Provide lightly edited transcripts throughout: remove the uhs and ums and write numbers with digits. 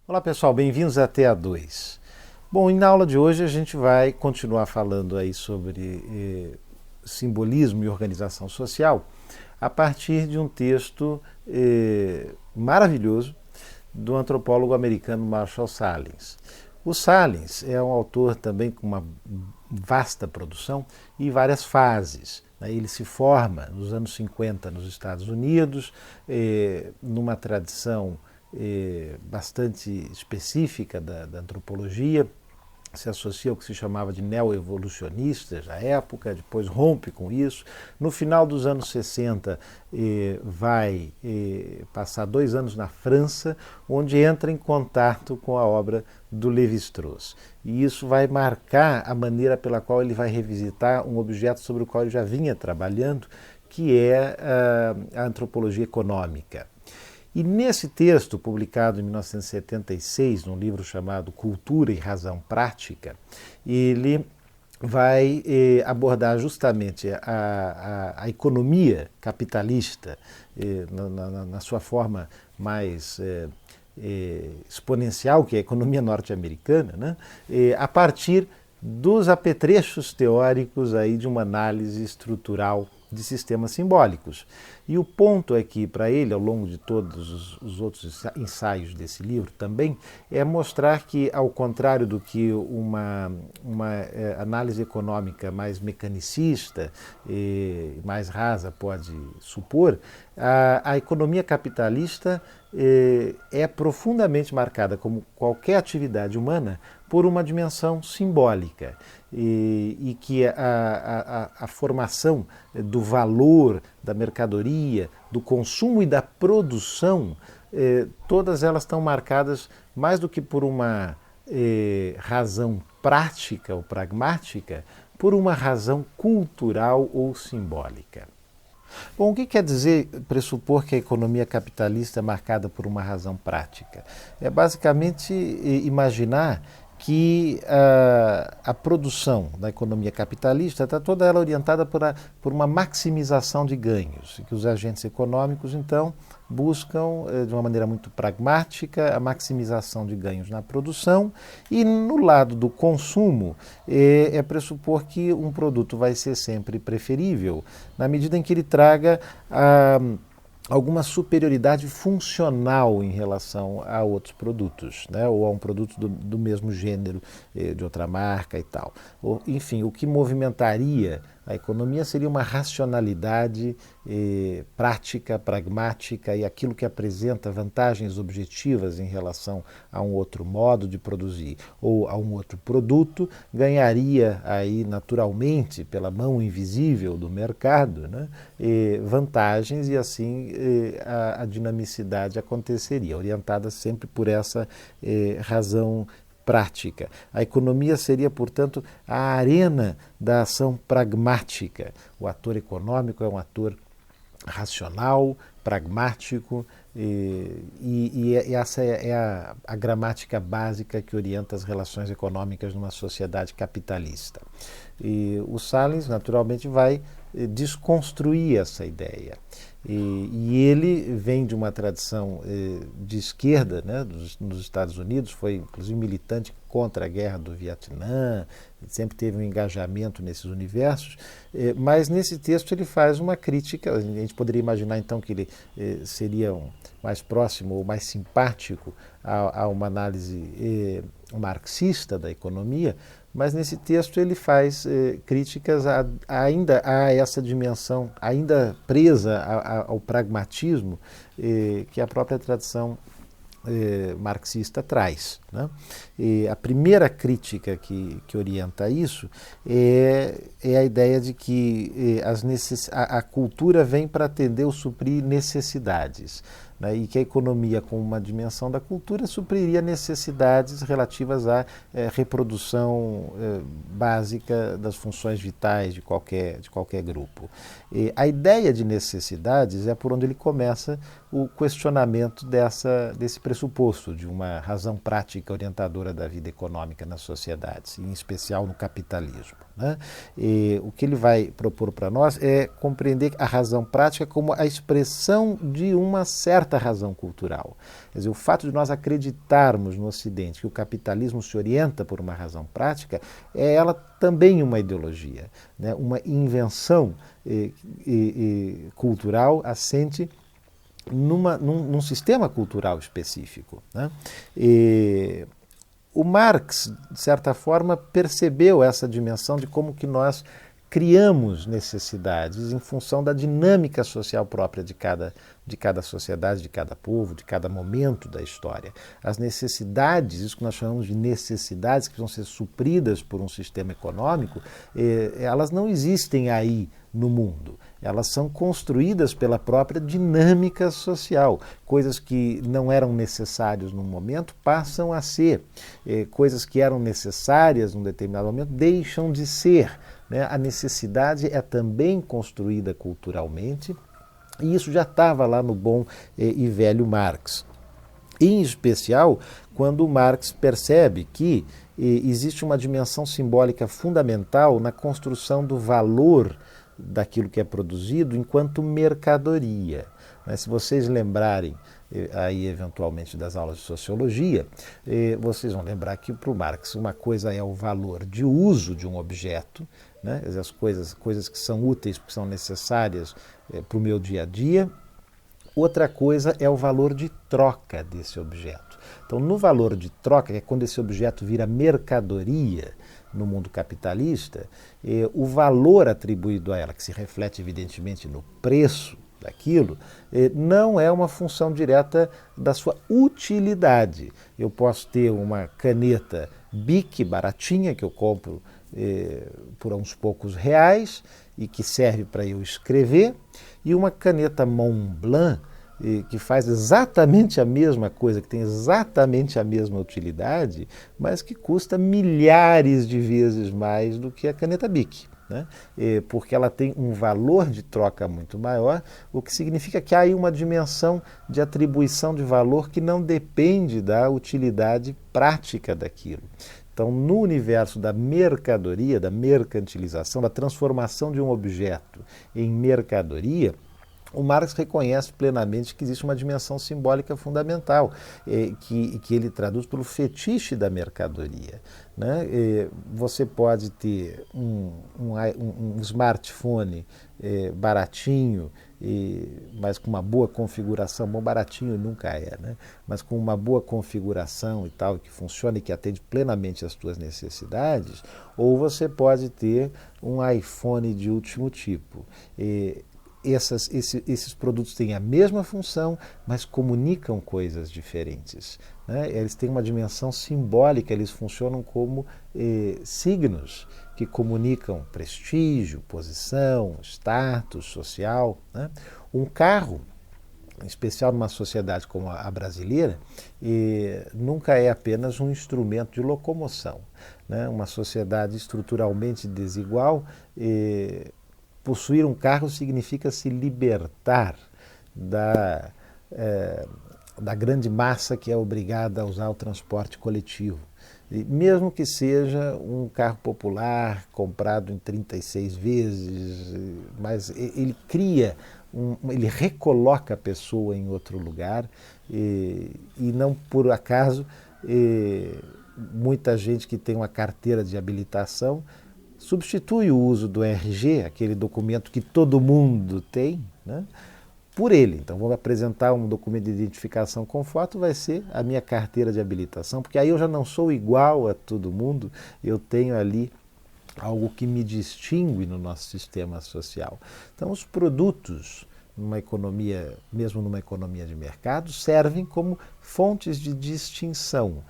Olá pessoal, bem-vindos à TA2. Bom, e na aula de hoje a gente vai continuar falando aí sobre simbolismo e organização social a partir de um texto maravilhoso do antropólogo americano Marshall Sahlins. O Sahlins é um autor também com uma vasta produção e várias fases. Ele se forma nos anos 50 nos Estados Unidos, numa tradição bastante específica da antropologia, se associa ao que se chamava de neo-evolucionistas na época, depois rompe com isso. No final dos anos 60, vai passar 2 anos na França, onde entra em contato com a obra do Lévi-Strauss. E isso vai marcar a maneira pela qual ele vai revisitar um objeto sobre o qual ele já vinha trabalhando, que é a antropologia econômica. E nesse texto, publicado em 1976, num livro chamado Cultura e Razão Prática, ele vai abordar justamente a economia capitalista na sua forma mais exponencial, que é a economia norte-americana, né? A partir dos apetrechos teóricos aí de uma análise estrutural de sistemas simbólicos. E o ponto aqui para ele, ao longo de todos os outros ensaios desse livro também, é mostrar que, ao contrário do que uma análise econômica mais mecanicista e mais rasa pode supor, a economia capitalista é profundamente marcada, como qualquer atividade humana, por uma dimensão simbólica e que a formação do valor da mercadoria, do consumo e da produção, todas elas estão marcadas mais do que por uma razão prática ou pragmática, por uma razão cultural ou simbólica. Bom, o que quer dizer pressupor que a economia capitalista é marcada por uma razão prática? É basicamente imaginar que a produção da economia capitalista está toda ela orientada por uma maximização de ganhos, e que os agentes econômicos, então, buscam, de uma maneira muito pragmática, a maximização de ganhos na produção, e no lado do consumo é pressupor que um produto vai ser sempre preferível, na medida em que ele traga alguma superioridade funcional em relação a outros produtos, né? Ou a um produto do mesmo gênero, de outra marca e tal. Enfim, o que movimentaria a economia seria uma racionalidade prática, pragmática, e aquilo que apresenta vantagens objetivas em relação a um outro modo de produzir ou a um outro produto ganharia aí naturalmente pela mão invisível do mercado, né, vantagens, e assim a dinamicidade aconteceria, orientada sempre por essa razão prática. A economia seria, portanto, a arena da ação pragmática. O ator econômico é um ator racional, pragmático, e essa é a gramática básica que orienta as relações econômicas numa sociedade capitalista. E o Sahlins, naturalmente, vai desconstruir essa ideia. E ele vem de uma tradição de esquerda, né, nos Estados Unidos, foi inclusive militante contra a guerra do Vietnã, sempre teve um engajamento nesses universos, mas nesse texto ele faz uma crítica. A gente poderia imaginar então que ele seria mais próximo ou mais simpático a uma análise marxista da economia, mas nesse texto ele faz críticas ainda a essa dimensão, ainda presa ao pragmatismo que a própria tradição marxista traz, né? E a primeira crítica que orienta isso é a ideia de que a cultura vem para atender ou suprir necessidades, né? E que a economia, com uma dimensão da cultura, supriria necessidades relativas à reprodução básica das funções vitais de qualquer grupo. A ideia de necessidades é por onde ele começa o questionamento desse pressuposto de uma razão prática orientadora da vida econômica nas sociedades, em especial no capitalismo. né? E o que ele vai propor para nós é compreender a razão prática como a expressão de uma certa razão cultural. Quer dizer, o fato de nós acreditarmos no Ocidente que o capitalismo se orienta por uma razão prática é ela também uma ideologia, né? Uma invenção cultural assente num sistema cultural específico, né? O Marx, de certa forma, percebeu essa dimensão de como que nós criamos necessidades em função da dinâmica social própria de cada sociedade, de cada povo, de cada momento da história. As necessidades, isso que nós chamamos de necessidades, que vão ser supridas por um sistema econômico, elas não existem aí no mundo. Elas são construídas pela própria dinâmica social. Coisas que não eram necessárias num momento passam a ser. Coisas que eram necessárias num determinado momento deixam de ser. Né? A necessidade é também construída culturalmente, e isso já estava lá no bom e velho Marx. Em especial, quando Marx percebe que existe uma dimensão simbólica fundamental na construção do valor daquilo que é produzido enquanto mercadoria. Se vocês lembrarem aí eventualmente das aulas de sociologia, vocês vão lembrar que para o Marx uma coisa é o valor de uso de um objeto, né? As coisas que são úteis, que são necessárias para o meu dia a dia. Outra coisa é o valor de troca desse objeto. Então, no valor de troca, que é quando esse objeto vira mercadoria no mundo capitalista, o valor atribuído a ela, que se reflete evidentemente no preço daquilo, não é uma função direta da sua utilidade. Eu posso ter uma caneta Bic baratinha que eu compro por uns poucos reais e que serve para eu escrever, e uma caneta Montblanc que faz exatamente a mesma coisa, que tem exatamente a mesma utilidade, mas que custa milhares de vezes mais do que a caneta Bic, né? Porque ela tem um valor de troca muito maior, o que significa que há aí uma dimensão de atribuição de valor que não depende da utilidade prática daquilo. Então, no universo da mercadoria, da mercantilização, da transformação de um objeto em mercadoria, o Marx reconhece plenamente que existe uma dimensão simbólica fundamental, que ele traduz pelo fetiche da mercadoria, né? Você pode ter um smartphone baratinho, mas com uma boa configuração, bom, baratinho nunca é, né? Mas com uma boa configuração e tal, que funciona e que atende plenamente às tuas necessidades, ou você pode ter um iPhone de último tipo. Esses produtos têm a mesma função, mas comunicam coisas diferentes, né? Eles têm uma dimensão simbólica, eles funcionam como signos que comunicam prestígio, posição, status social, né? Um carro, em especial numa sociedade como a brasileira, nunca é apenas um instrumento de locomoção, né? Uma sociedade estruturalmente desigual, possuir um carro significa se libertar da grande massa que é obrigada a usar o transporte coletivo. E mesmo que seja um carro popular, comprado em 36 vezes, mas ele cria, ele recoloca a pessoa em outro lugar, e não por acaso muita gente que tem uma carteira de habilitação substitui o uso do RG, aquele documento que todo mundo tem, né, por ele. Então, vou apresentar um documento de identificação com foto, vai ser a minha carteira de habilitação, porque aí eu já não sou igual a todo mundo, eu tenho ali algo que me distingue no nosso sistema social. Então, os produtos numa economia, mesmo numa economia de mercado, servem como fontes de distinção,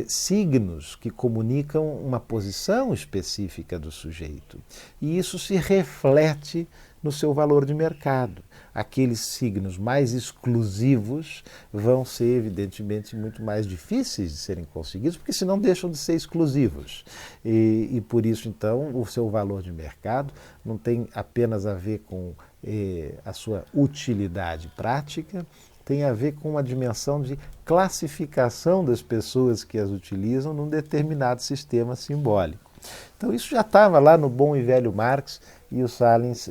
signos que comunicam uma posição específica do sujeito. E isso se reflete no seu valor de mercado. Aqueles signos mais exclusivos vão ser, evidentemente, muito mais difíceis de serem conseguidos, porque senão deixam de ser exclusivos. E por isso, então, o seu valor de mercado não tem apenas a ver com a sua utilidade prática, tem a ver com uma dimensão de classificação das pessoas que as utilizam num determinado sistema simbólico. Então isso já estava lá no bom e velho Marx, e o Salins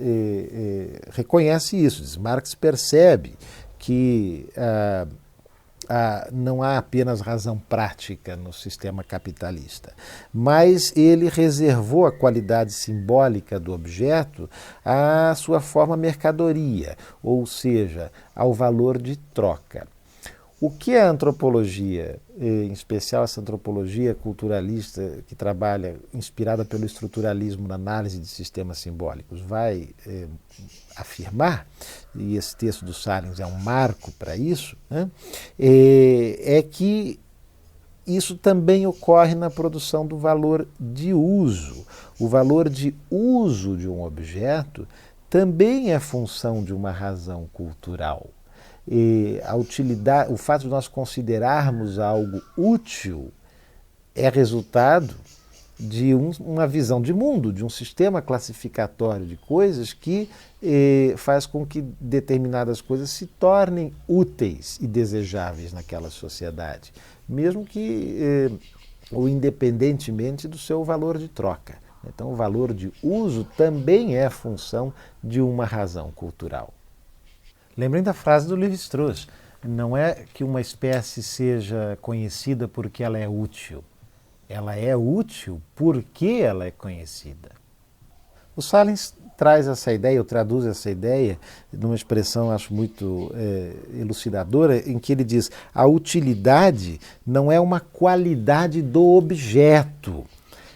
reconhece isso. Marx percebe que não há apenas razão prática no sistema capitalista, mas ele reservou a qualidade simbólica do objeto à sua forma mercadoria, ou seja, ao valor de troca. O que a antropologia, em especial essa antropologia culturalista que trabalha, inspirada pelo estruturalismo na análise de sistemas simbólicos, vai afirmar, e esse texto do Salins é um marco para isso, né, é que isso também ocorre na produção do valor de uso. O valor de uso de um objeto também é função de uma razão cultural. A utilidade, o fato de nós considerarmos algo útil é resultado de uma visão de mundo, de um sistema classificatório de coisas que faz com que determinadas coisas se tornem úteis e desejáveis naquela sociedade, mesmo que ou independentemente do seu valor de troca. Então, o valor de uso também é função de uma razão cultural. Lembrem da frase do Lévi-Strauss: não é que uma espécie seja conhecida porque ela é útil porque ela é conhecida. O Salins traz essa ideia, ou traduz essa ideia, numa expressão, acho muito elucidadora, em que ele diz: a utilidade não é uma qualidade do objeto,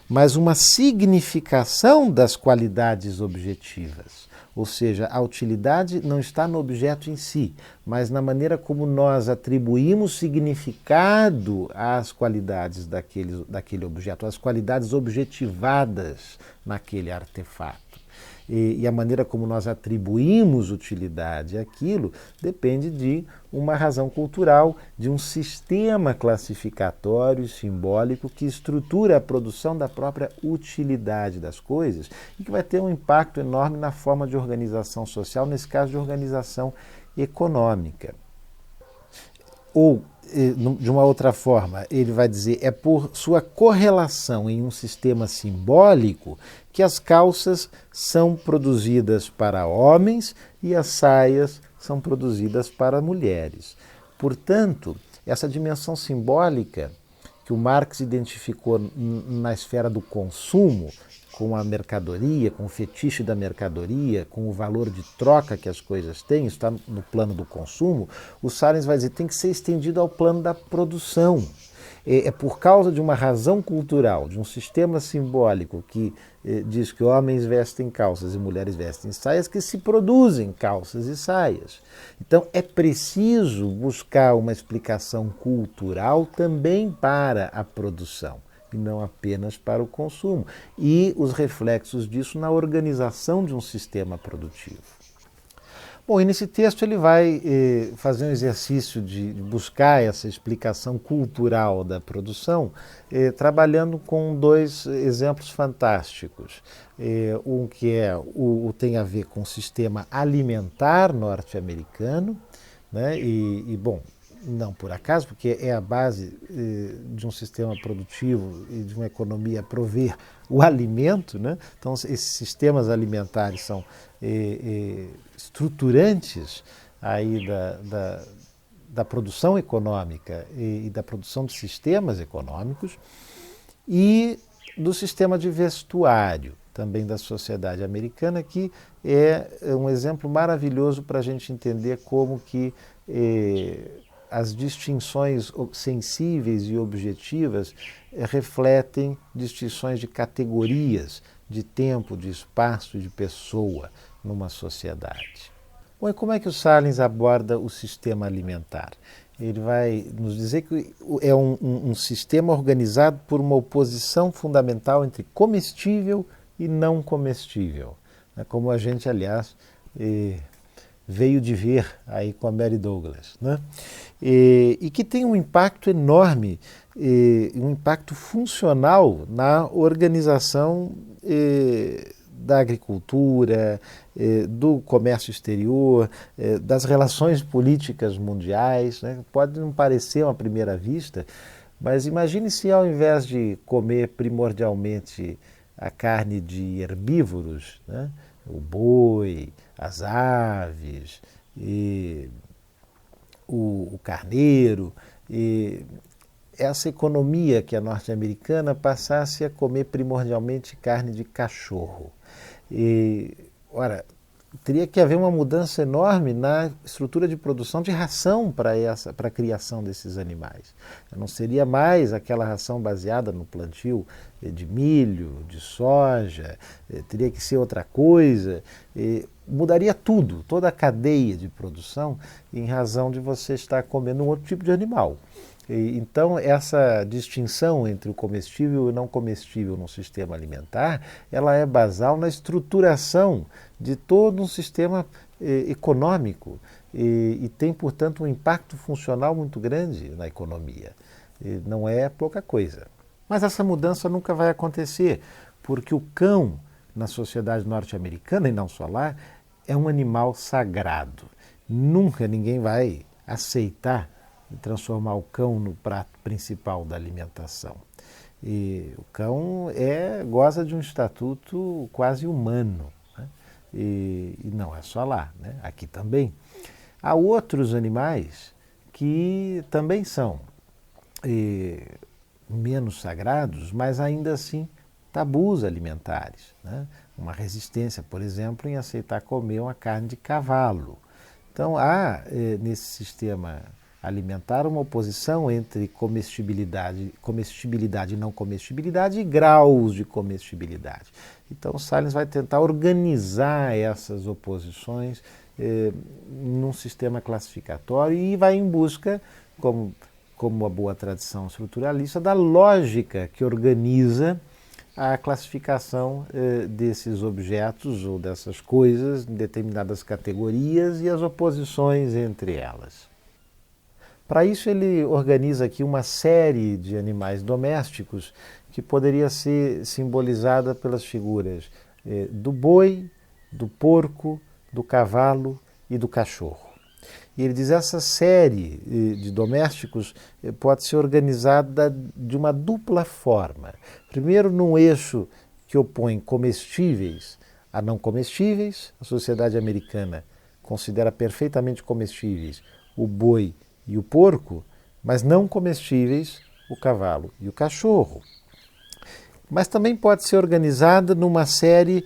mas uma significação das qualidades objetivas. Ou seja, a utilidade não está no objeto em si, mas na maneira como nós atribuímos significado às qualidades daquele objeto, às qualidades objetivadas naquele artefato. E a maneira como nós atribuímos utilidade àquilo depende de uma razão cultural, de um sistema classificatório e simbólico que estrutura a produção da própria utilidade das coisas e que vai ter um impacto enorme na forma de organização social, nesse caso de organização econômica. Ou, de uma outra forma, ele vai dizer, é por sua correlação em um sistema simbólico que as calças são produzidas para homens e as saias são produzidas para mulheres. Portanto, essa dimensão simbólica que o Marx identificou na esfera do consumo, com a mercadoria, com o fetiche da mercadoria, com o valor de troca que as coisas têm, isso está no plano do consumo, o Salins vai dizer que tem que ser estendido ao plano da produção. É por causa de uma razão cultural, de um sistema simbólico que diz que homens vestem calças e mulheres vestem saias, que se produzem calças e saias. Então é preciso buscar uma explicação cultural também para a produção, e não apenas para o consumo, e os reflexos disso na organização de um sistema produtivo. Bom, e nesse texto ele vai fazer um exercício de buscar essa explicação cultural da produção, trabalhando com dois exemplos fantásticos. Um que tem a ver com o sistema alimentar norte-americano, né? Bom, não por acaso, porque é a base de um sistema produtivo e de uma economia prover o alimento, né? Então, esses sistemas alimentares são estruturantes aí da produção econômica e da produção de sistemas econômicos e do sistema de vestuário também da sociedade americana, que é um exemplo maravilhoso para a gente entender como que as distinções sensíveis e objetivas refletem distinções de categorias, de tempo, de espaço e de pessoa numa sociedade. Bom, e como é que o Salins aborda o sistema alimentar? Ele vai nos dizer que é um sistema organizado por uma oposição fundamental entre comestível e não comestível, como a gente, aliás, veio de ver aí com a Mary Douglas, né? E que tem um impacto enorme, um impacto funcional na organização da agricultura, do comércio exterior, das relações políticas mundiais, né? Pode não parecer à primeira vista, Mas imagine se ao invés de comer primordialmente a carne de herbívoros, né, o boi, as aves, e o carneiro, e essa economia que é norte-americana passasse a comer primordialmente carne de cachorro. E, ora, teria que haver uma mudança enorme na estrutura de produção de ração para a criação desses animais. Não seria mais aquela ração baseada no plantio de milho, de soja, teria que ser outra coisa. Mudaria tudo, toda a cadeia de produção, em razão de você estar comendo um outro tipo de animal. Então, essa distinção entre o comestível e o não comestível no sistema alimentar, ela é basal na estruturação de todo um sistema econômico e tem, portanto, um impacto funcional muito grande na economia. Não é pouca coisa. Mas essa mudança nunca vai acontecer, porque o cão, na sociedade norte-americana, e não só lá, é um animal sagrado. Nunca ninguém vai aceitar transformar o cão no prato principal da alimentação. E o cão goza de um estatuto quase humano, né? E não é só lá, né? Aqui também. Há outros animais que também são menos sagrados, mas ainda assim tabus alimentares, né? Uma resistência, por exemplo, em aceitar comer uma carne de cavalo. Então há nesse sistema alimentar uma oposição entre comestibilidade e não comestibilidade e graus de comestibilidade. Então Salins vai tentar organizar essas oposições num sistema classificatório e vai em busca, como uma boa tradição estruturalista, da lógica que organiza a classificação desses objetos ou dessas coisas em determinadas categorias e as oposições entre elas. Para isso ele organiza aqui uma série de animais domésticos que poderia ser simbolizada pelas figuras do boi, do porco, do cavalo e do cachorro. E ele diz que essa série de domésticos pode ser organizada de uma dupla forma. Primeiro, num eixo que opõe comestíveis a não comestíveis. A sociedade americana considera perfeitamente comestíveis o boi e o porco, mas não comestíveis o cavalo e o cachorro. Mas também pode ser organizada numa série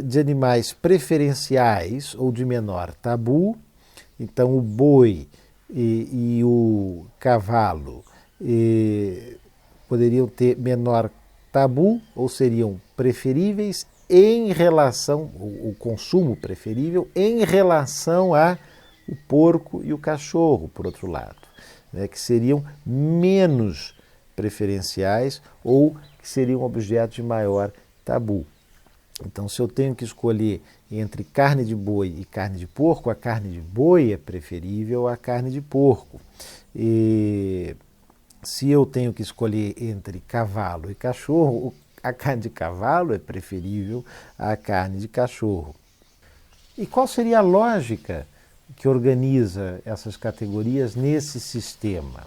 de animais preferenciais ou de menor tabu. Então, o boi e o cavalo poderiam ter menor tabu ou seriam preferíveis em relação, o consumo preferível em relação a o porco e o cachorro, por outro lado, né, que seriam menos preferenciais ou que seriam objeto de maior tabu. Então, se eu tenho que escolher entre carne de boi e carne de porco, a carne de boi é preferível à carne de porco. E se eu tenho que escolher entre cavalo e cachorro, a carne de cavalo é preferível à carne de cachorro. E qual seria a lógica que organiza essas categorias nesse sistema?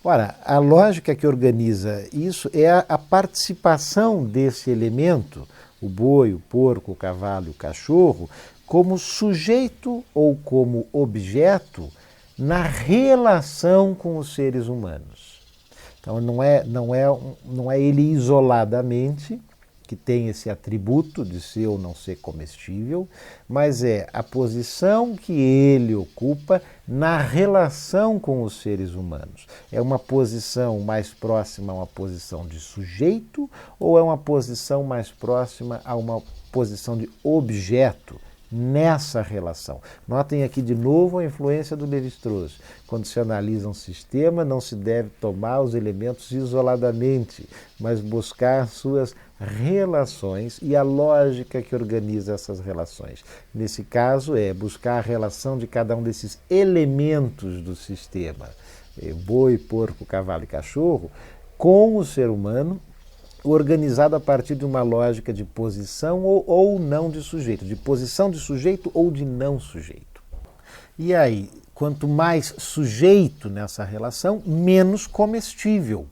Ora, a lógica que organiza isso é a participação desse elemento, o boi, o porco, o cavalo e o cachorro, como sujeito ou como objeto na relação com os seres humanos. Então não é ele isoladamente que tem esse atributo de ser ou não ser comestível, mas é a posição que ele ocupa na relação com os seres humanos. É uma posição mais próxima a uma posição de sujeito ou é uma posição mais próxima a uma posição de objeto nessa relação? Notem aqui de novo a influência do Lévi-Strauss. Quando se analisa um sistema, não se deve tomar os elementos isoladamente, mas buscar suas relações e a lógica que organiza essas relações. Nesse caso, é buscar a relação de cada um desses elementos do sistema, boi, porco, cavalo e cachorro, com o ser humano, organizado a partir de uma lógica de posição ou não de sujeito, de posição de sujeito ou de não sujeito. E aí, quanto mais sujeito nessa relação, menos comestível.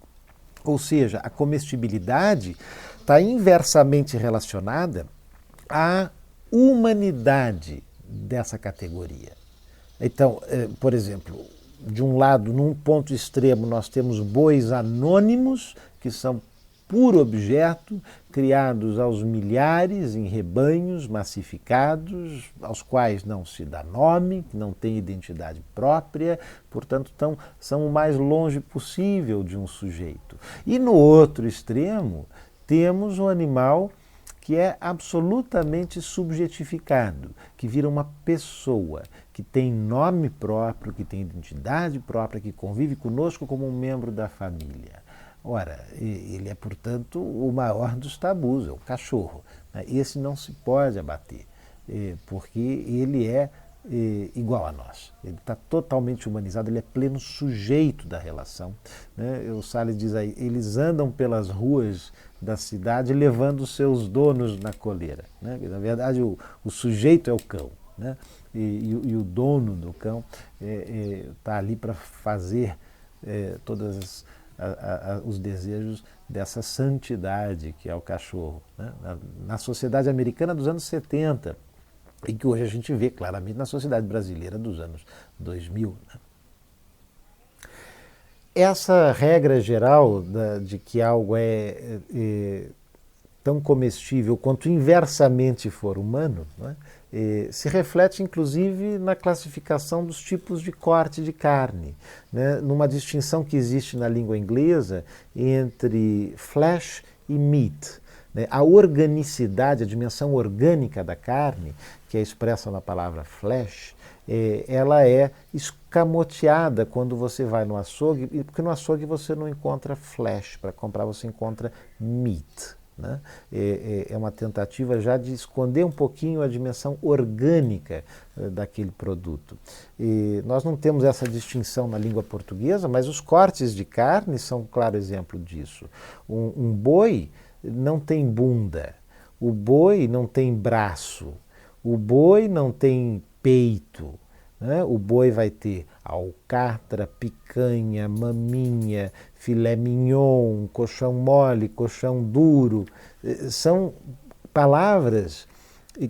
Ou seja, a comestibilidade está inversamente relacionada à humanidade dessa categoria. Então, por exemplo, de um lado, num ponto extremo, nós temos bois anônimos, que são puro objeto, criados aos milhares em rebanhos massificados, aos quais não se dá nome, que não têm identidade própria, portanto são o mais longe possível de um sujeito. E no outro extremo, temos um animal que é absolutamente subjetificado, que vira uma pessoa, que tem nome próprio, que tem identidade própria, que convive conosco como um membro da família. Ora, ele é, portanto, o maior dos tabus, é o cachorro. Esse não se pode abater, porque ele é igual a nós. Ele está totalmente humanizado, ele é pleno sujeito da relação. O Salles diz aí, eles andam pelas ruas da cidade levando os seus donos na coleira. Na verdade, o sujeito é o cão. E o dono do cão está ali para fazer todas os desejos dessa santidade que é o cachorro. Na sociedade americana dos anos 70, e que hoje a gente vê claramente na sociedade brasileira dos anos 2000. Essa regra geral de que algo é tão comestível quanto inversamente for humano, se reflete inclusive na classificação dos tipos de corte de carne, numa distinção que existe na língua inglesa entre flesh e meat. A organicidade, a dimensão orgânica da carne, que é expressa na palavra flesh, ela é escamoteada quando você vai no açougue, porque no açougue você não encontra flesh, para comprar você encontra meat. É uma tentativa já de esconder um pouquinho a dimensão orgânica daquele produto. Nós não temos essa distinção na língua portuguesa, mas os cortes de carne são um claro exemplo disso. Um boi não tem bunda, o boi não tem braço, o boi não tem peito. O boi vai ter alcatra, picanha, maminha, filé mignon, coxão mole, coxão duro. São palavras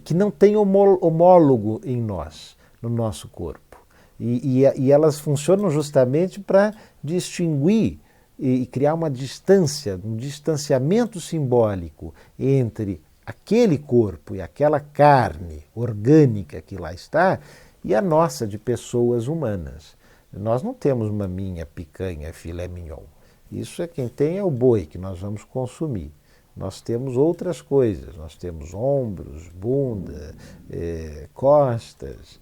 que não têm homólogo em nós, no nosso corpo. E elas funcionam justamente para distinguir e criar uma distância, um distanciamento simbólico entre aquele corpo e aquela carne orgânica que lá está e a nossa de pessoas humanas. Nós não temos maminha, picanha, filé mignon. Isso é quem tem é o boi que nós vamos consumir. Nós temos outras coisas, nós temos ombros, bunda, costas,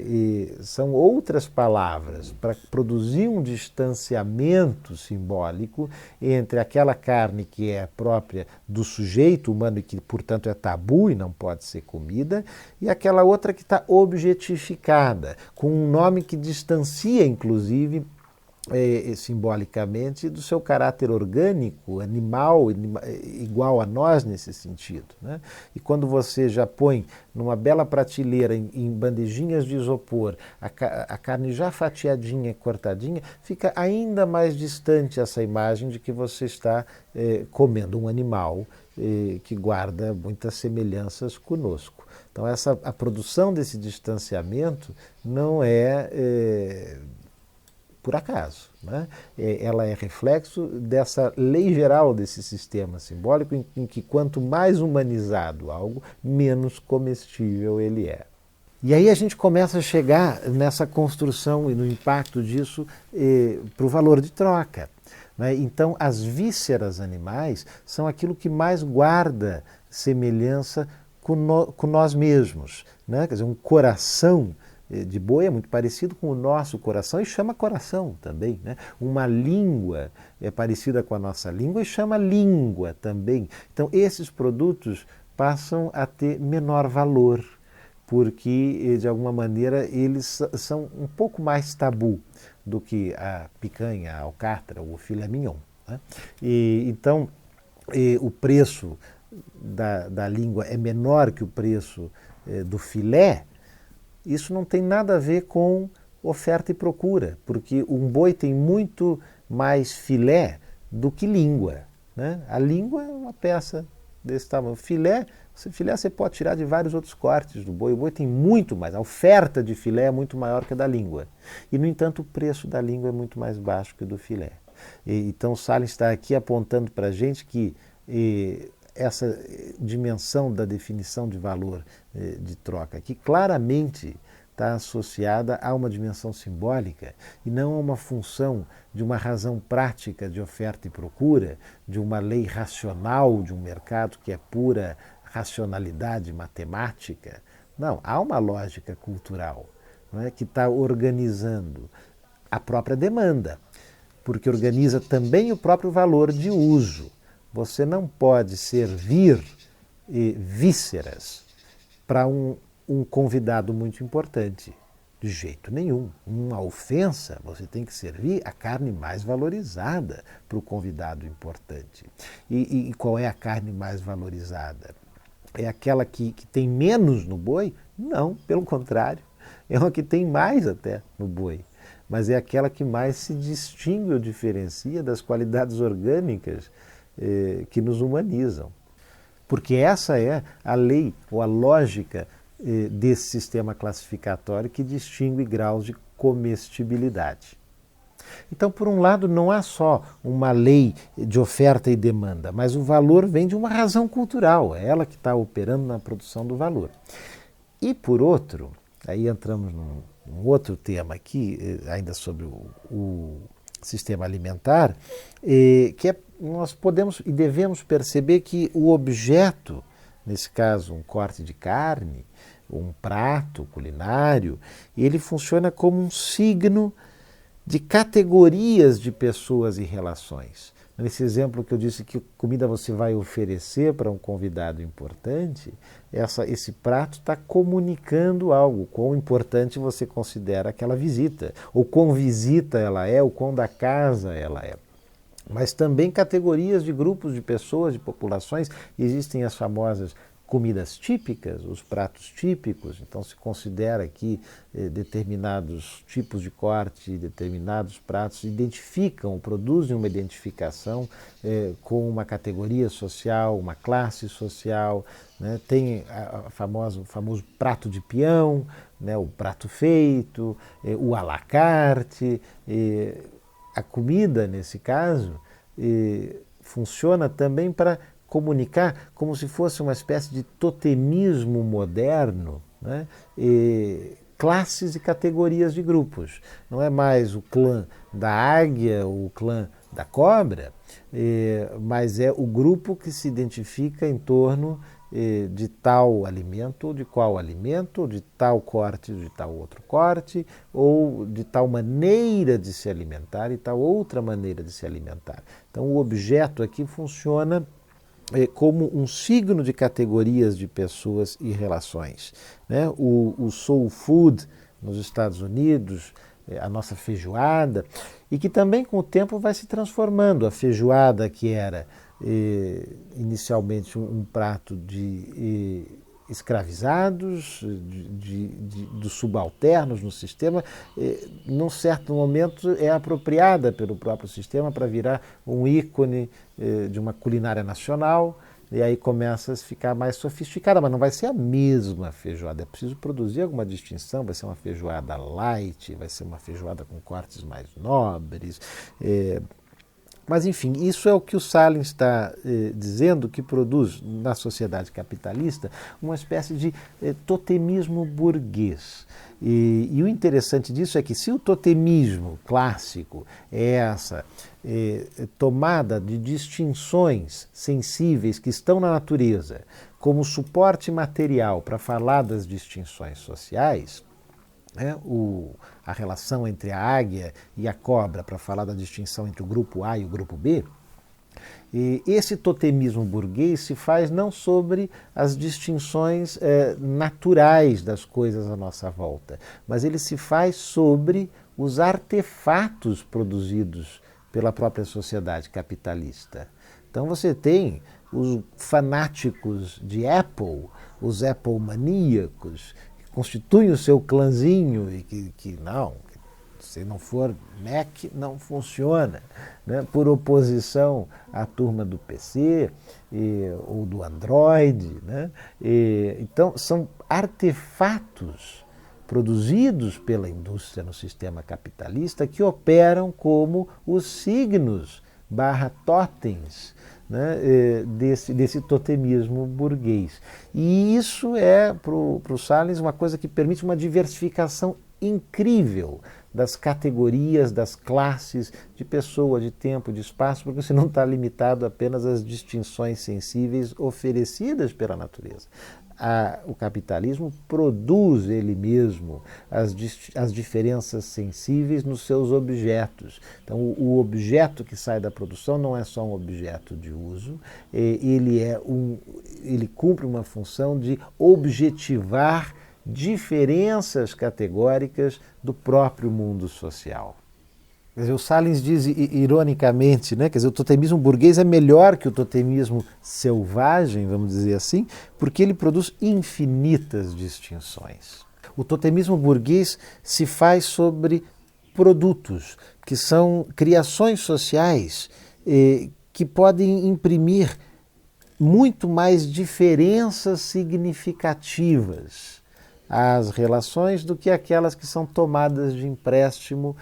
e são outras palavras para produzir um distanciamento simbólico entre aquela carne que é própria do sujeito humano e que, portanto, é tabu e não pode ser comida, e aquela outra que está objetificada, com um nome que distancia, inclusive, simbolicamente, do seu caráter orgânico, animal, igual a nós nesse sentido. E quando você já põe numa bela prateleira, em bandejinhas de isopor, a carne já fatiadinha, cortadinha, fica ainda mais distante essa imagem de que você está comendo um animal que guarda muitas semelhanças conosco. Então a produção desse distanciamento não é por acaso. Ela é reflexo dessa lei geral desse sistema simbólico em que quanto mais humanizado algo, menos comestível ele é. E aí a gente começa a chegar nessa construção e no impacto disso para o valor de troca. Então as vísceras animais são aquilo que mais guarda semelhança com nós mesmos. Quer dizer, um coração de boi é muito parecido com o nosso coração e chama coração também. Uma língua é parecida com a nossa língua e chama língua também. Então esses produtos passam a ter menor valor, porque de alguma maneira eles são um pouco mais tabu do que a picanha, a alcatra ou o filé mignon. Então o preço da língua é menor que o preço do filé. Isso não tem nada a ver com oferta e procura, porque um boi tem muito mais filé do que língua, né? A língua é uma peça desse tamanho. Filé você pode tirar de vários outros cortes do boi. O boi tem muito mais, a oferta de filé é muito maior que a da língua. E, no entanto, o preço da língua é muito mais baixo que o do filé. Então, o Salles está aqui apontando para a gente que essa dimensão da definição de valor de troca, que claramente está associada a uma dimensão simbólica e não a uma função de uma razão prática de oferta e procura, de uma lei racional de um mercado que é pura racionalidade matemática. Não, há uma lógica cultural, não é, que está organizando a própria demanda, porque organiza também o próprio valor de uso. Você não pode servir vísceras para um convidado muito importante. De jeito nenhum. Uma ofensa, você tem que servir a carne mais valorizada para o convidado importante. E qual é a carne mais valorizada? É aquela que tem menos no boi? Não, pelo contrário. É uma que tem mais até no boi. Mas é aquela que mais se distingue ou diferencia das qualidades orgânicas que nos humanizam. Porque essa é a lei ou a lógica desse sistema classificatório que distingue graus de comestibilidade. Então, por um lado, não há só uma lei de oferta e demanda, mas o valor vem de uma razão cultural, é ela que está operando na produção do valor. E, por outro, aí entramos num outro tema aqui, ainda sobre o sistema alimentar, que nós podemos e devemos perceber que o objeto, nesse caso um corte de carne, um prato culinário, ele funciona como um signo de categorias de pessoas e relações. Nesse exemplo que eu disse que comida você vai oferecer para um convidado importante, esse prato está comunicando algo, quão importante você considera aquela visita, ou quão visita ela é, ou quão da casa ela é. Mas também categorias de grupos de pessoas, de populações, existem as famosas comidas típicas, os pratos típicos, então se considera aqui determinados tipos de corte, determinados pratos identificam, produzem uma identificação com uma categoria social, uma classe social, né? Tem o famoso prato de peão, né? O prato feito, o à la carte. A comida, nesse caso, funciona também para comunicar como se fosse uma espécie de totemismo moderno, né? Classes e categorias de grupos. Não é mais o clã da águia ou o clã da cobra, mas é o grupo que se identifica em torno de tal alimento, ou de qual alimento, ou de tal corte, ou de tal outro corte, ou de tal maneira de se alimentar e tal outra maneira de se alimentar. Então o objeto aqui funciona como um signo de categorias de pessoas e relações, né? O soul food nos Estados Unidos, a nossa feijoada, e que também com o tempo vai se transformando. A feijoada, que era inicialmente um prato de escravizados, dos subalternos no sistema, num certo momento é apropriada pelo próprio sistema para virar um ícone de uma culinária nacional, e aí começa a ficar mais sofisticada, mas não vai ser a mesma feijoada, é preciso produzir alguma distinção, vai ser uma feijoada light, vai ser uma feijoada com cortes mais nobres. Mas, enfim, isso é o que o Salles está dizendo, que produz na sociedade capitalista uma espécie de totemismo burguês. E o interessante disso é que, se o totemismo clássico é essa tomada de distinções sensíveis que estão na natureza como suporte material para falar das distinções sociais, a relação entre a águia e a cobra para falar da distinção entre o grupo A e o grupo B, esse totemismo burguês se faz não sobre as distinções naturais das coisas à nossa volta, mas ele se faz sobre os artefatos produzidos pela própria sociedade capitalista. Então você tem os fanáticos de Apple, os Apple maníacos, constituem o seu clãzinho e que Se não for Mac, não funciona, né? Por oposição à turma do PC ou do Android, né? Então, são artefatos produzidos pela indústria no sistema capitalista que operam como os signos barra totens, né, desse totemismo burguês. E isso é, para o Salles, uma coisa que permite uma diversificação incrível das categorias, das classes, de pessoa, de tempo, de espaço, porque você não está limitado apenas às distinções sensíveis oferecidas pela natureza. O capitalismo produz ele mesmo as diferenças sensíveis nos seus objetos. Então, o objeto que sai da produção não é só um objeto de uso, ele cumpre uma função de objetivar diferenças categóricas do próprio mundo social. Quer dizer, o Salles diz ironicamente, né, quer dizer, o totemismo burguês é melhor que o totemismo selvagem, vamos dizer assim, porque ele produz infinitas distinções. O totemismo burguês se faz sobre produtos, que são criações sociais que podem imprimir muito mais diferenças significativas às relações do que aquelas que são tomadas de empréstimo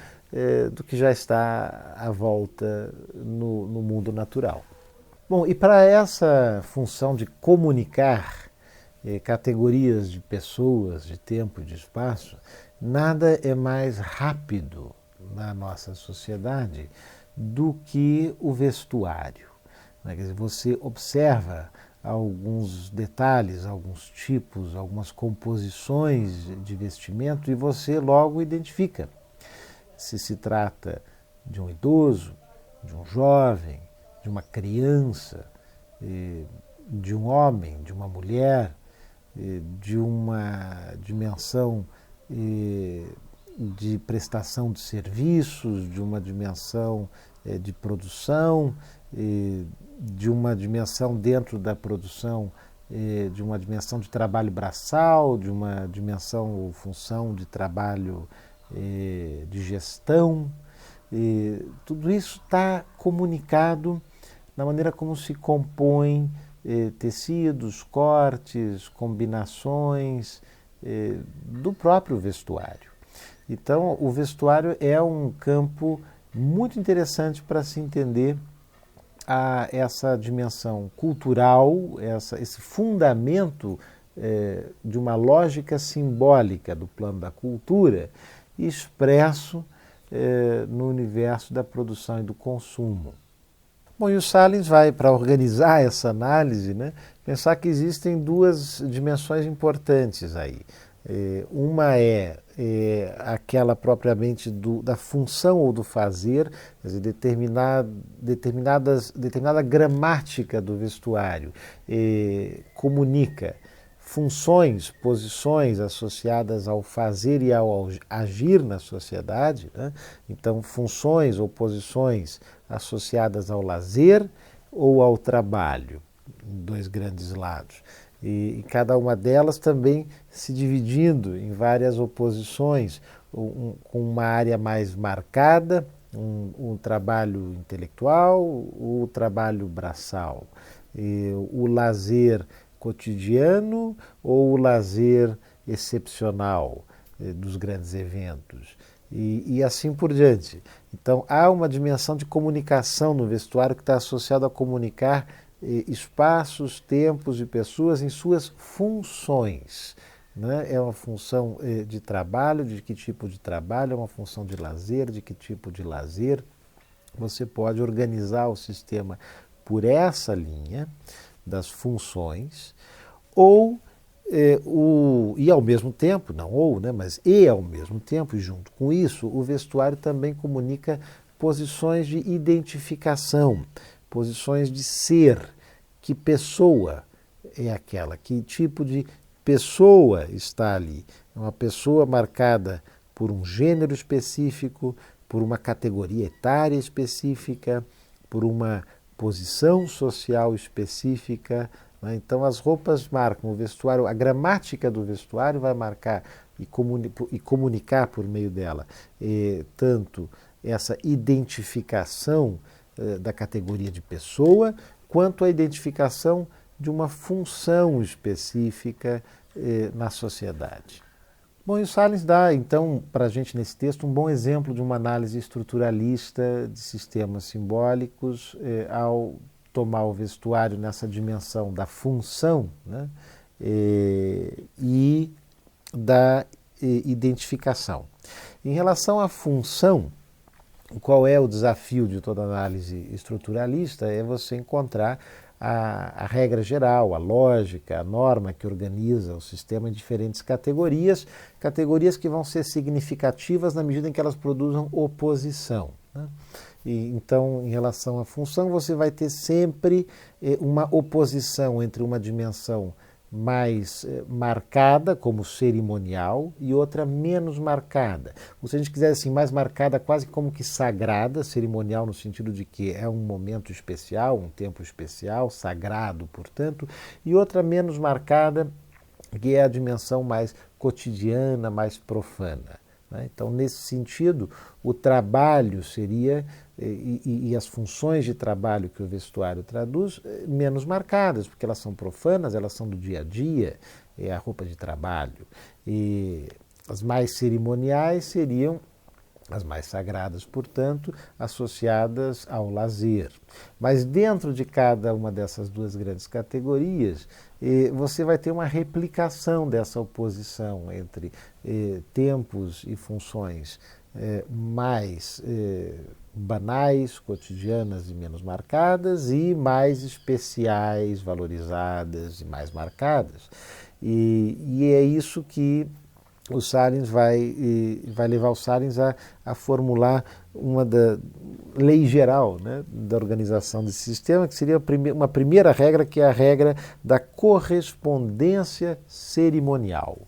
do que já está à volta no mundo natural. Bom, e para essa função de comunicar categorias de pessoas, de tempo e de espaço, nada é mais rápido na nossa sociedade do que o vestuário. Quer dizer, você observa alguns detalhes, alguns tipos, algumas composições de vestimento e você logo identifica se trata de um idoso, de um jovem, de uma criança, de um homem, de uma mulher, de uma dimensão de prestação de serviços, de uma dimensão de produção, de uma dimensão dentro da produção, de uma dimensão de trabalho braçal, de uma dimensão ou função de trabalho de gestão. Tudo isso está comunicado na maneira como se compõem tecidos, cortes, combinações do próprio vestuário. Então, o vestuário é um campo muito interessante para se entender essa dimensão cultural, esse fundamento de uma lógica simbólica do plano da cultura expresso no universo da produção e do consumo. Bom, e o Salles vai, para organizar essa análise, né, pensar que existem duas dimensões importantes aí. Uma é aquela propriamente da função ou do fazer, quer dizer, determinada gramática do vestuário comunica funções, posições associadas ao fazer e ao agir na sociedade, né? Então, funções ou posições associadas ao lazer ou ao trabalho, dois grandes lados. E cada uma delas também se dividindo em várias oposições, com uma área mais marcada, um trabalho intelectual, o trabalho braçal, o lazer cotidiano ou o lazer excepcional dos grandes eventos, e assim por diante. Então, há uma dimensão de comunicação no vestuário que está associada a comunicar espaços, tempos e pessoas em suas funções. Né? É uma função de trabalho, de que tipo de trabalho, é uma função de lazer, de que tipo de lazer. Você pode organizar o sistema por essa linha das funções, e ao mesmo tempo, não ou, né, mas ao mesmo tempo, e junto com isso, o vestuário também comunica posições de identificação, posições de ser. Que pessoa é aquela? Que tipo de pessoa está ali? É uma pessoa marcada por um gênero específico, por uma categoria etária específica, por uma posição social específica. Então, as roupas marcam o vestuário, a gramática do vestuário vai marcar e comunicar por meio dela tanto essa identificação da categoria de pessoa, quanto a identificação de uma função específica na sociedade. Bom, e o Salins dá, então, para a gente nesse texto, um bom exemplo de uma análise estruturalista de sistemas simbólicos ao tomar o vestuário nessa dimensão da função, né, e da identificação. Em relação à função, qual é o desafio de toda análise estruturalista? É você encontrar a regra geral, a lógica, a norma que organiza o sistema em diferentes categorias, categorias que vão ser significativas na medida em que elas produzam oposição, né? E, então, em relação à função, você vai ter sempre uma oposição entre uma dimensão mais marcada, como cerimonial, e outra menos marcada. Ou se a gente quiser assim, mais marcada, quase como que sagrada, cerimonial no sentido de que é um momento especial, um tempo especial, sagrado, portanto, e outra menos marcada, que é a dimensão mais cotidiana, mais profana. Então, nesse sentido, o trabalho seria, e as funções de trabalho que o vestuário traduz, menos marcadas, porque elas são profanas, elas são do dia a dia, é a roupa de trabalho. E as mais cerimoniais seriam as mais sagradas, portanto, associadas ao lazer. Mas dentro de cada uma dessas duas grandes categorias, você vai ter uma replicação dessa oposição entre tempos e funções mais banais, cotidianas e menos marcadas, e mais especiais, valorizadas e mais marcadas. E é isso que o Salins vai levar o Salins a formular uma lei geral, né, da organização desse sistema, que seria uma primeira regra, que é a regra da correspondência cerimonial,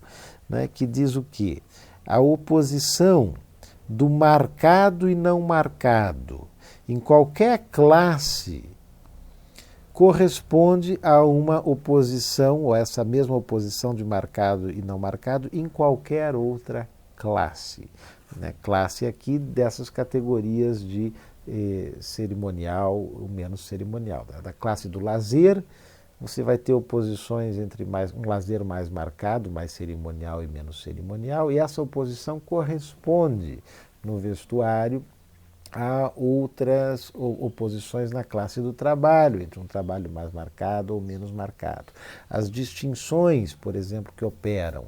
né, que diz o quê? A oposição do marcado e não marcado em qualquer classe corresponde a uma oposição, ou essa mesma oposição de marcado e não marcado, em qualquer outra classe. Né? Classe aqui dessas categorias de cerimonial ou menos cerimonial. Da classe do lazer, você vai ter oposições entre um lazer mais marcado, mais cerimonial e menos cerimonial, e essa oposição corresponde no vestuário há outras oposições na classe do trabalho, entre um trabalho mais marcado ou menos marcado. As distinções, por exemplo, que operam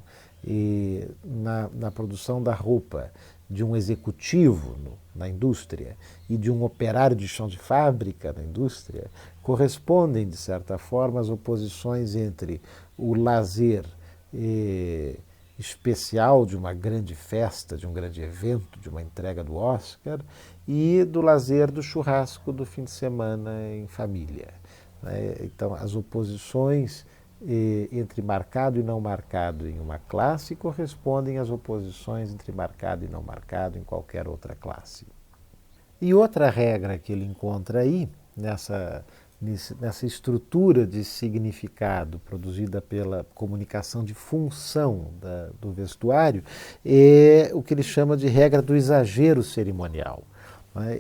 na produção da roupa de um executivo na indústria e de um operário de chão de fábrica na indústria, correspondem, de certa forma, às oposições entre o lazer especial de uma grande festa, de um grande evento, de uma entrega do Oscar, e do lazer do churrasco do fim de semana em família. Então, as oposições entre marcado e não marcado em uma classe correspondem às oposições entre marcado e não marcado em qualquer outra classe. E outra regra que ele encontra aí, nessa estrutura de significado produzida pela comunicação de função do vestuário, é o que ele chama de regra do exagero cerimonial, né?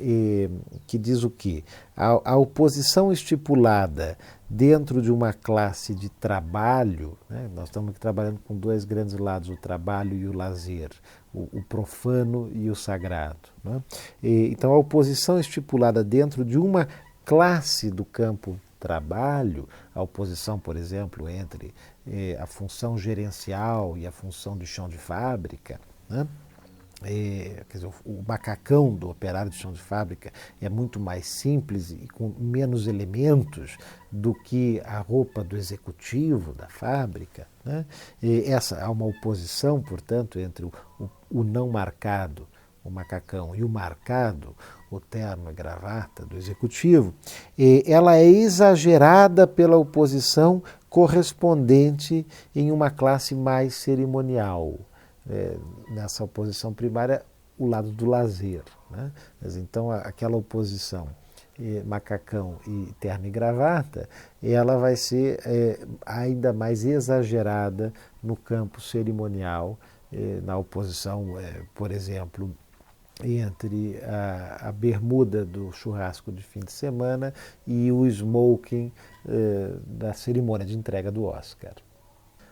Que diz o quê? A oposição estipulada dentro de uma classe de trabalho, né? Nós estamos aqui trabalhando com dois grandes lados, o trabalho e o lazer, o profano e o sagrado, né? Então, a oposição estipulada dentro de uma classe do campo trabalho, a oposição, por exemplo, entre a função gerencial e a função de chão de fábrica, né? Quer dizer, o macacão do operário de chão de fábrica é muito mais simples e com menos elementos do que a roupa do executivo da fábrica, né? Há uma oposição, portanto, entre o não marcado, o macacão, e o marcado, o terno e gravata do executivo. Ela é exagerada pela oposição correspondente em uma classe mais cerimonial. Nessa oposição primária, o lado do lazer, né? Mas então, aquela oposição macacão e terno e gravata, ela vai ser ainda mais exagerada no campo cerimonial, na oposição, por exemplo, entre a bermuda do churrasco de fim de semana e o smoking da cerimônia de entrega do Oscar.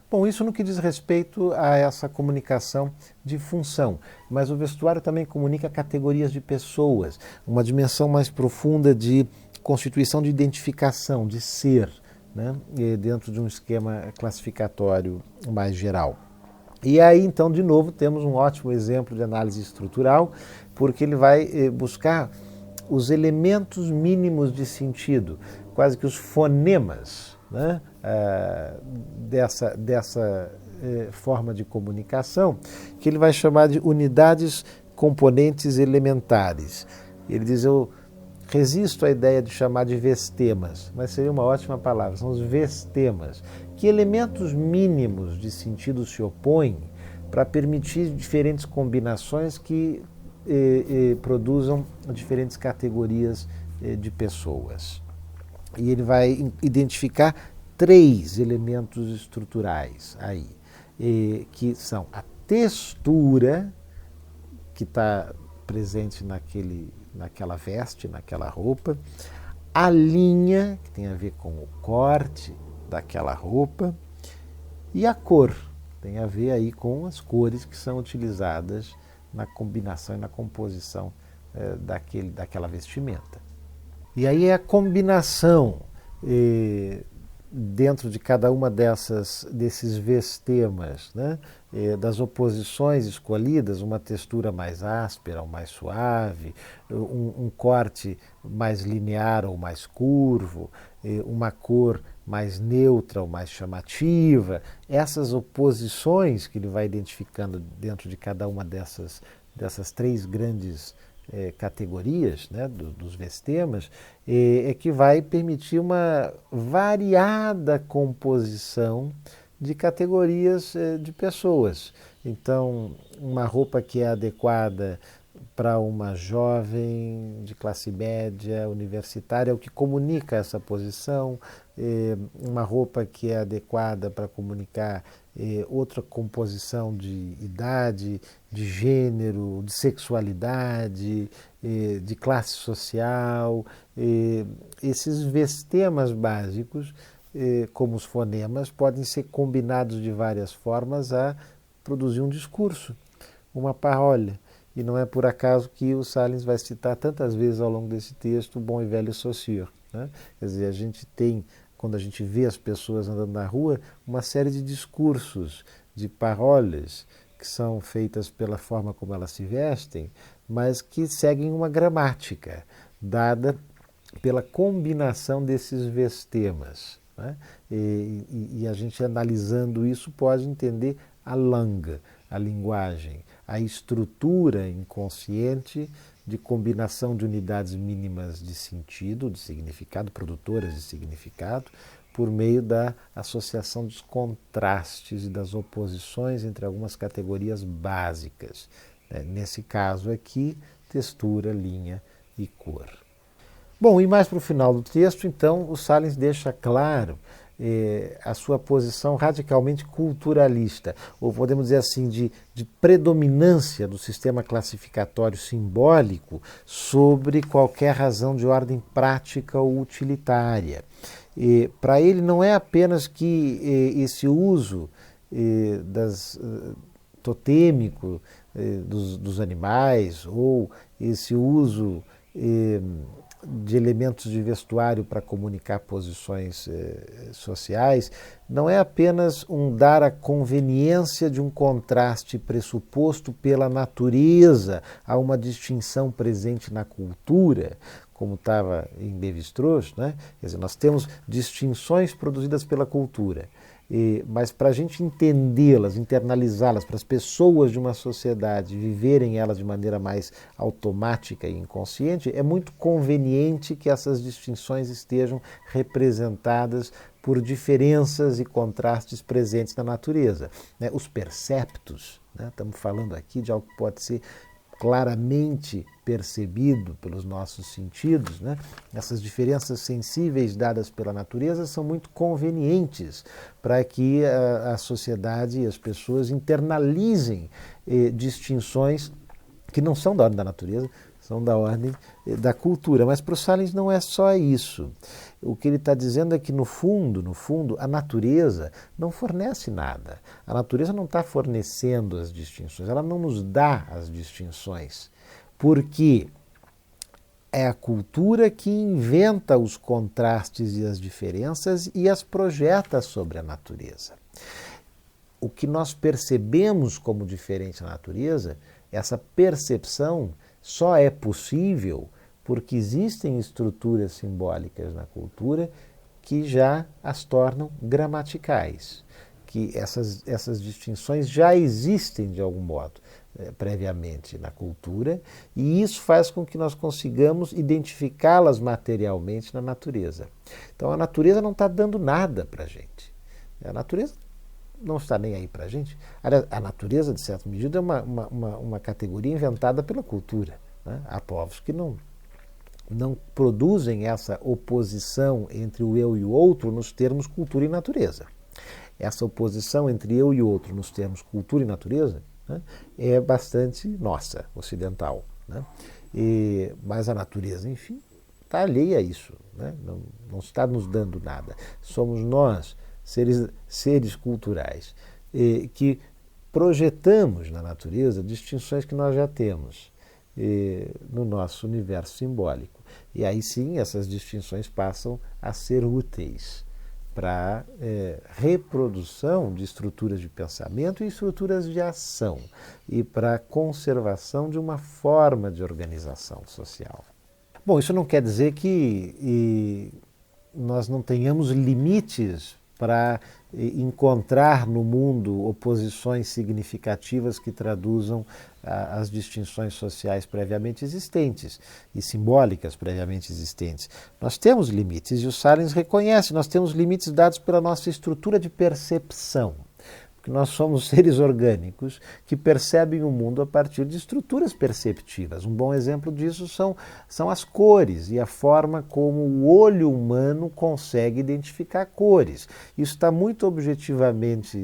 Bom, isso no que diz respeito a essa comunicação de função, mas o vestuário também comunica categorias de pessoas, uma dimensão mais profunda de constituição de identificação, de ser, né, dentro de um esquema classificatório mais geral. E aí, então, de novo, temos um ótimo exemplo de análise estrutural, porque ele vai buscar os elementos mínimos de sentido, quase que os fonemas, né, dessa forma de comunicação, que ele vai chamar de unidades componentes elementares. Ele diz, eu resisto à ideia de chamar de vestemas, mas seria uma ótima palavra, são os vestemas. Que elementos mínimos de sentido se opõem para permitir diferentes combinações que produzam diferentes categorias de pessoas. E ele vai identificar 3 elementos estruturais aí, que são a textura, que está presente naquela veste, naquela roupa, a linha, que tem a ver com o corte daquela roupa, e a cor, tem a ver aí com as cores que são utilizadas na combinação e na composição daquela vestimenta. E aí é a combinação dentro de cada uma desses vestemas, né, das oposições escolhidas, uma textura mais áspera ou mais suave, um corte mais linear ou mais curvo, uma cor mais neutra ou mais chamativa. Essas oposições que ele vai identificando dentro de cada uma dessas 3 grandes categorias, né, dos vestemas, que vai permitir uma variada composição de categorias de pessoas. Então, uma roupa que é adequada para uma jovem de classe média, universitária, o que comunica essa posição, uma roupa que é adequada para comunicar outra composição de idade, de gênero, de sexualidade, de classe social. Esses vestemas básicos, como os fonemas, podem ser combinados de várias formas a produzir um discurso, uma parole. E não é por acaso que o Salins vai citar tantas vezes ao longo desse texto o bom e velho Saussure, né? Quer dizer, a gente tem, quando a gente vê as pessoas andando na rua, uma série de discursos, de paroles, que são feitas pela forma como elas se vestem, mas que seguem uma gramática, dada pela combinação desses vestemas, né? E a gente, analisando isso, pode entender a langue, a linguagem, a estrutura inconsciente de combinação de unidades mínimas de sentido, de significado, produtoras de significado, por meio da associação dos contrastes e das oposições entre algumas categorias básicas. Nesse caso aqui, textura, linha e cor. Bom, e mais para o final do texto, então, o Salins deixa claro a sua posição radicalmente culturalista, ou podemos dizer assim, de predominância do sistema classificatório simbólico sobre qualquer razão de ordem prática ou utilitária. Para ele não é apenas que esse uso totêmico dos animais, ou esse uso de elementos de vestuário para comunicar posições sociais, não é apenas um dar a conveniência de um contraste pressuposto pela natureza a uma distinção presente na cultura, como estava em Lévi-Strauss, né? Quer dizer, nós temos distinções produzidas pela cultura, mas para a gente entendê-las, internalizá-las, para as pessoas de uma sociedade viverem elas de maneira mais automática e inconsciente, é muito conveniente que essas distinções estejam representadas por diferenças e contrastes presentes na natureza. Os perceptos, né? Estamos falando aqui de algo que pode ser claramente percebido pelos nossos sentidos, né? Essas diferenças sensíveis dadas pela natureza são muito convenientes para que a sociedade e as pessoas internalizem distinções que não são da ordem da natureza, são da ordem da cultura. Mas para o Salins não é só isso. O que ele está dizendo é que, no fundo, a natureza não fornece nada. A natureza não está fornecendo as distinções, ela não nos dá as distinções, porque é a cultura que inventa os contrastes e as diferenças e as projeta sobre a natureza. O que nós percebemos como diferente na natureza, essa percepção só é possível porque existem estruturas simbólicas na cultura que já as tornam gramaticais, que essas distinções já existem de algum modo previamente na cultura, e isso faz com que nós consigamos identificá-las materialmente na natureza. Então a natureza não está dando nada para a gente. A natureza não está nem aí para a gente. A natureza, de certa medida, é uma categoria inventada pela cultura, né? Há povos que não produzem essa oposição entre o eu e o outro nos termos cultura e natureza. Essa oposição entre eu e o outro nos termos cultura e natureza, né, é bastante nossa, ocidental, né? Mas a natureza, enfim, está alheia a isso, né? Não está nos dando nada. Somos nós, seres culturais, que projetamos na natureza distinções que nós já temos no nosso universo simbólico. E aí sim, essas distinções passam a ser úteis para reprodução de estruturas de pensamento e estruturas de ação, e para a conservação de uma forma de organização social. Bom, isso não quer dizer que nós não tenhamos limites para encontrar no mundo oposições significativas que traduzam as distinções sociais previamente existentes e simbólicas previamente existentes. Nós temos limites, e o Salins reconhece, nós temos limites dados pela nossa estrutura de percepção, porque nós somos seres orgânicos que percebem o mundo a partir de estruturas perceptivas. Um bom exemplo disso são as cores e a forma como o olho humano consegue identificar cores. Isso está muito objetivamente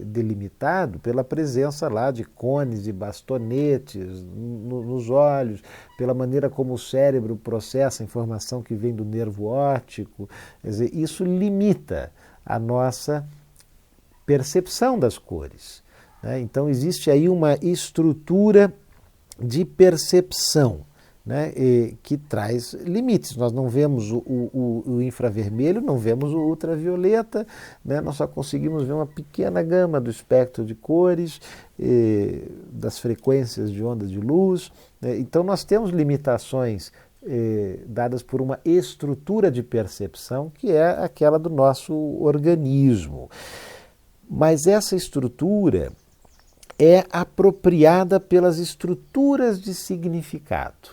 delimitado pela presença lá de cones e bastonetes nos olhos, pela maneira como o cérebro processa a informação que vem do nervo óptico. Quer dizer, isso limita a nossa percepção das cores, né? Então existe aí uma estrutura de percepção, né, que traz limites. Nós não vemos o infravermelho, não vemos o ultravioleta, né? Nós só conseguimos ver uma pequena gama do espectro de cores, das frequências de onda de luz, né? Então nós temos limitações dadas por uma estrutura de percepção que é aquela do nosso organismo. Mas essa estrutura é apropriada pelas estruturas de significado.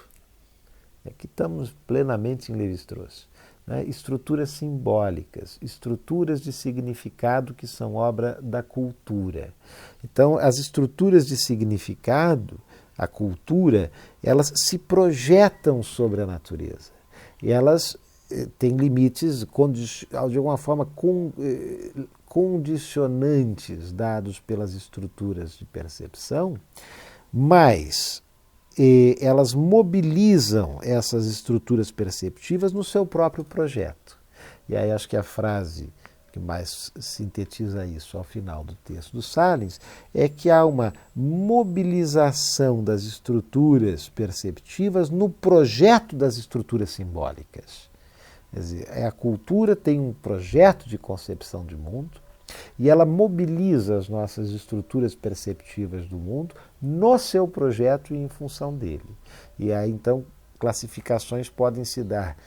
Aqui estamos plenamente em Lévi-Strauss, né? Estruturas simbólicas, estruturas de significado que são obra da cultura. Então, as estruturas de significado, a cultura, elas se projetam sobre a natureza. E elas têm limites, de alguma forma, condicionantes dados pelas estruturas de percepção, mas elas mobilizam essas estruturas perceptivas no seu próprio projeto. E aí acho que a frase que mais sintetiza isso ao final do texto do Salins é que há uma mobilização das estruturas perceptivas no projeto das estruturas simbólicas. Quer dizer, a cultura tem um projeto de concepção de mundo, e ela mobiliza as nossas estruturas perceptivas do mundo no seu projeto e em função dele. E aí, então, classificações podem se dar.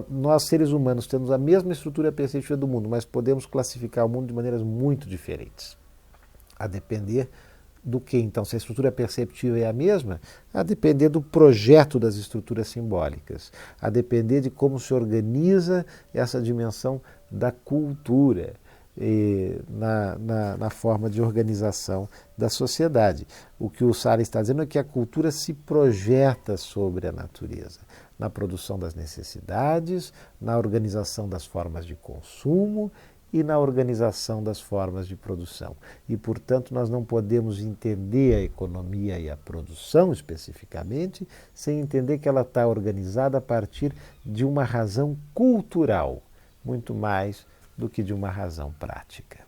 Nós, seres humanos, temos a mesma estrutura perceptiva do mundo, mas podemos classificar o mundo de maneiras muito diferentes. A depender do que, então, se a estrutura perceptiva é a mesma, a depender do projeto das estruturas simbólicas, a depender de como se organiza essa dimensão da cultura. na forma de organização da sociedade. O que o Salles está dizendo é que a cultura se projeta sobre a natureza, na produção das necessidades, na organização das formas de consumo e na organização das formas de produção. E, portanto, nós não podemos entender a economia e a produção especificamente sem entender que ela está organizada a partir de uma razão cultural, muito mais do que de uma razão prática.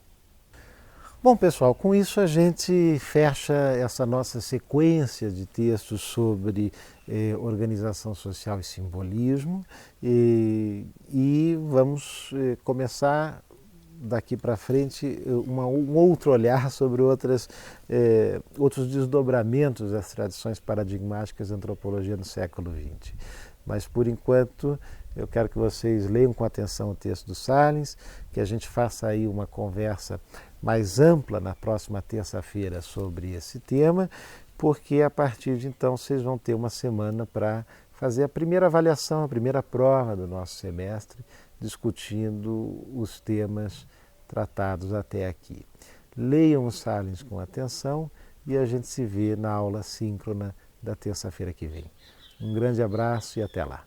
Bom, pessoal, com isso a gente fecha essa nossa sequência de textos sobre organização social e simbolismo e vamos começar daqui para frente um outro olhar sobre outros desdobramentos das tradições paradigmáticas da antropologia no século XX. Mas, por enquanto, eu quero que vocês leiam com atenção o texto do Salles, que a gente faça aí uma conversa mais ampla na próxima terça-feira sobre esse tema, porque a partir de então vocês vão ter uma semana para fazer a primeira avaliação, a primeira prova do nosso semestre, discutindo os temas tratados até aqui. Leiam o Salles com atenção e a gente se vê na aula síncrona da terça-feira que vem. Um grande abraço e até lá.